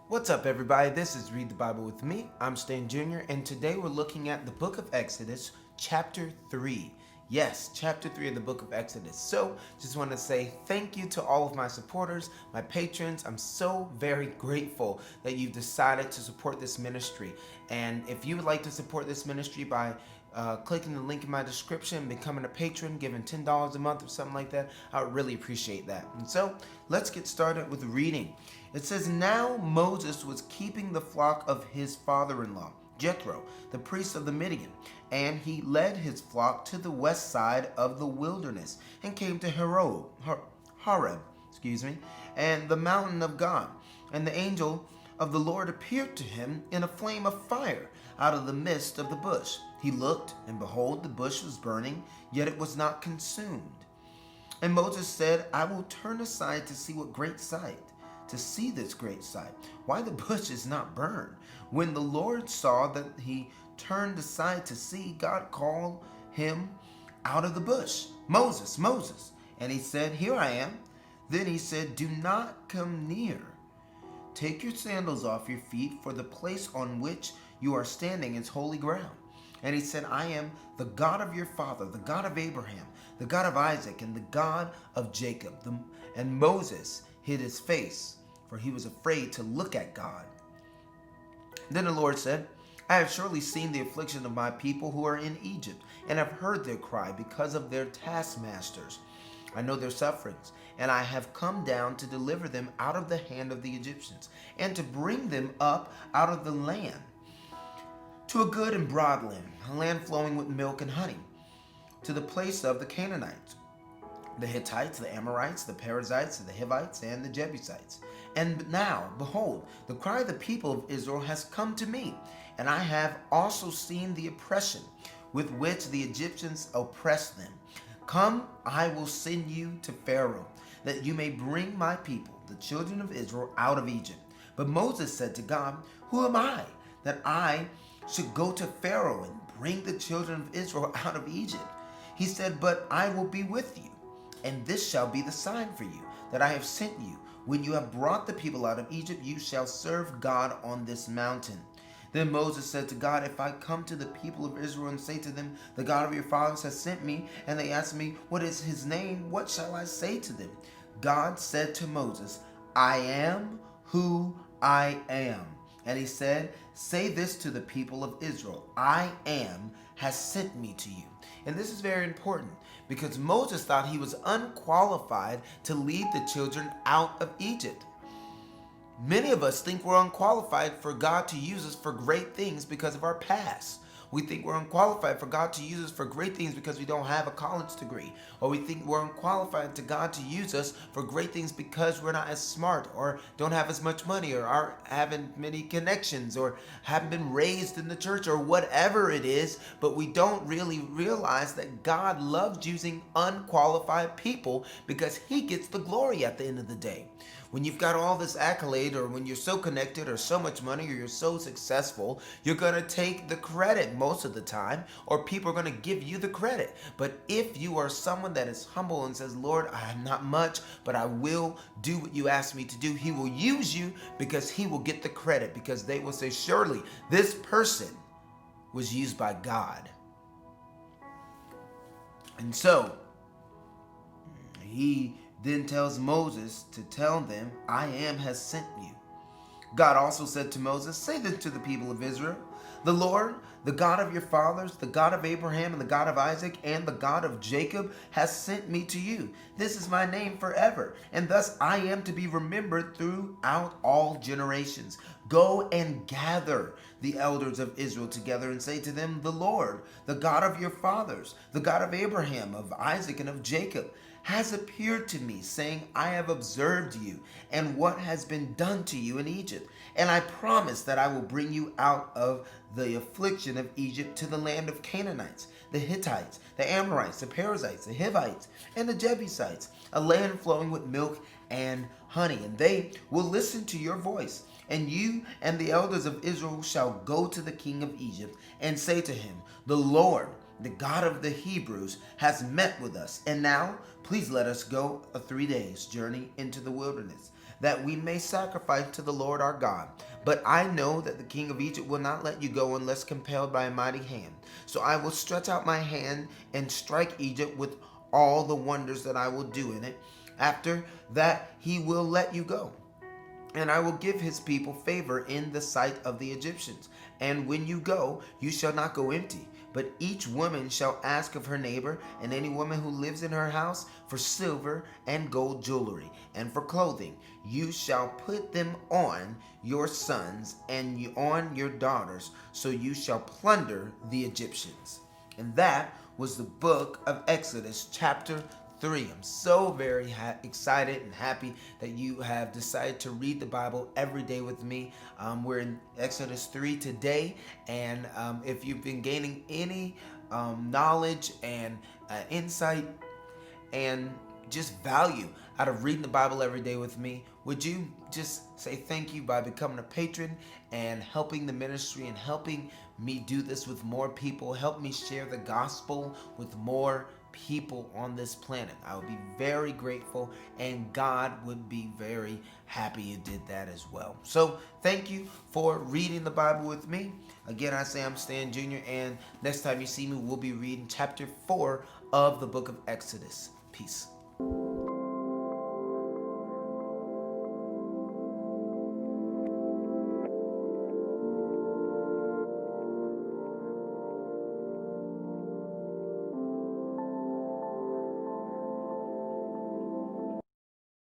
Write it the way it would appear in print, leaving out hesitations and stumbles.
What's up, everybody? This is Read the Bible with me. I'm Stan Jr., and today we're looking at the book of Exodus, chapter 3. Yes, chapter 3 of the book of Exodus. So, just want to say thank you to all of my supporters, my patrons. I'm so very grateful that you've decided to support this ministry. And if you would like to support this ministry by clicking the link in my description, becoming a patron, giving $10 a month or something like that, I would really appreciate that. And so, let's get started with reading. It says, Now Moses was keeping the flock of his father-in-law, Jethro, the priest of the Midian, and he led his flock to the west side of the wilderness and came to Horeb, and the mountain of God. And the angel of the Lord appeared to him in a flame of fire out of the midst of the bush. He looked, and behold, the bush was burning, yet it was not consumed. And Moses said, I will turn aside to see this great sight, why the bush is not burned. When the Lord saw that he turned aside to see, God called him out of the bush, Moses, Moses. And he said, Here I am. Then he said, Do not come near. Take your sandals off your feet, for the place on which you are standing is holy ground. And he said, I am the God of your father, the God of Abraham, the God of Isaac, and the God of Jacob. And Moses hid his face, for he was afraid to look at God. Then the Lord said, I have surely seen the affliction of my people who are in Egypt, and have heard their cry because of their taskmasters. I know their sufferings, and I have come down to deliver them out of the hand of the Egyptians, and to bring them up out of the land to a good and broad land, a land flowing with milk and honey, to the place of the Canaanites, the Hittites, the Amorites, the Perizzites, the Hivites, and the Jebusites. And now, behold, the cry of the people of Israel has come to me, and I have also seen the oppression with which the Egyptians oppress them. Come, I will send you to Pharaoh, that you may bring my people, the children of Israel, out of Egypt. But Moses said to God, Who am I, that I should go to Pharaoh and bring the children of Israel out of Egypt? He said, But I will be with you, and this shall be the sign for you, that I have sent you. When you have brought the people out of Egypt, you shall serve God on this mountain. Then Moses said to God, If I come to the people of Israel and say to them, The God of your fathers has sent me, and they ask me, What is his name? What shall I say to them? God said to Moses, I am who I am. And he said, Say this to the people of Israel, I am has sent me to you. And this is very important because Moses thought he was unqualified to lead the children out of Egypt. Many of us think we're unqualified for God to use us for great things because of our past. We think we're unqualified for God to use us for great things because we don't have a college degree. Or we think we're unqualified to God to use us for great things because we're not as smart or don't have as much money or aren't having many connections or haven't been raised in the church or whatever it is. But we don't really realize that God loves using unqualified people because he gets the glory at the end of the day. When you've got all this accolade, or when you're so connected or so much money or you're so successful, you're going to take the credit most of the time, or people are going to give you the credit. But if you are someone that is humble and says, Lord, I am not much, but I will do what you ask me to do, he will use you because he will get the credit, because they will say, surely this person was used by God. And so he then tells Moses to tell them, I am has sent you. God also said to Moses, Say this to the people of Israel, The Lord, the God of your fathers, the God of Abraham and the God of Isaac and the God of Jacob has sent me to you. This is my name forever, and thus I am to be remembered throughout all generations. Go and gather the elders of Israel together and say to them, The Lord, the God of your fathers, the God of Abraham, of Isaac and of Jacob, has appeared to me, saying, I have observed you and what has been done to you in Egypt. And I promise that I will bring you out of the affliction of Egypt to the land of Canaanites, the Hittites, the Amorites, the Perizzites, the Hivites, and the Jebusites, a land flowing with milk and honey. And they will listen to your voice. And you and the elders of Israel shall go to the king of Egypt and say to him, The Lord, the God of the Hebrews, has met with us. And now, please let us go a 3 days journey into the wilderness. that we may sacrifice to the Lord our God. But I know that the king of Egypt will not let you go unless compelled by a mighty hand. So I will stretch out my hand and strike Egypt with all the wonders that I will do in it. After that he will let you go. And I will give his people favor in the sight of the Egyptians. And when you go, you shall not go empty. But each woman shall ask of her neighbor, and any woman who lives in her house, for silver and gold jewelry, and for clothing. You shall put them on your sons and on your daughters, so you shall plunder the Egyptians. And that was the book of Exodus, chapter 3. I'm so very excited and happy that you have decided to read the Bible every day with me. We're in Exodus 3 today, and if you've been gaining any knowledge and insight and just value out of reading the Bible every day with me, would you just say thank you by becoming a patron and helping the ministry and helping me do this with more people? Help me share the gospel with more people on this planet. I would be very grateful, and God would be very happy you did that as well. So thank you for reading the Bible with me. Again, I say I'm Stan Jr., and next time you see me, we'll be reading chapter 4 of the book of Exodus. Peace.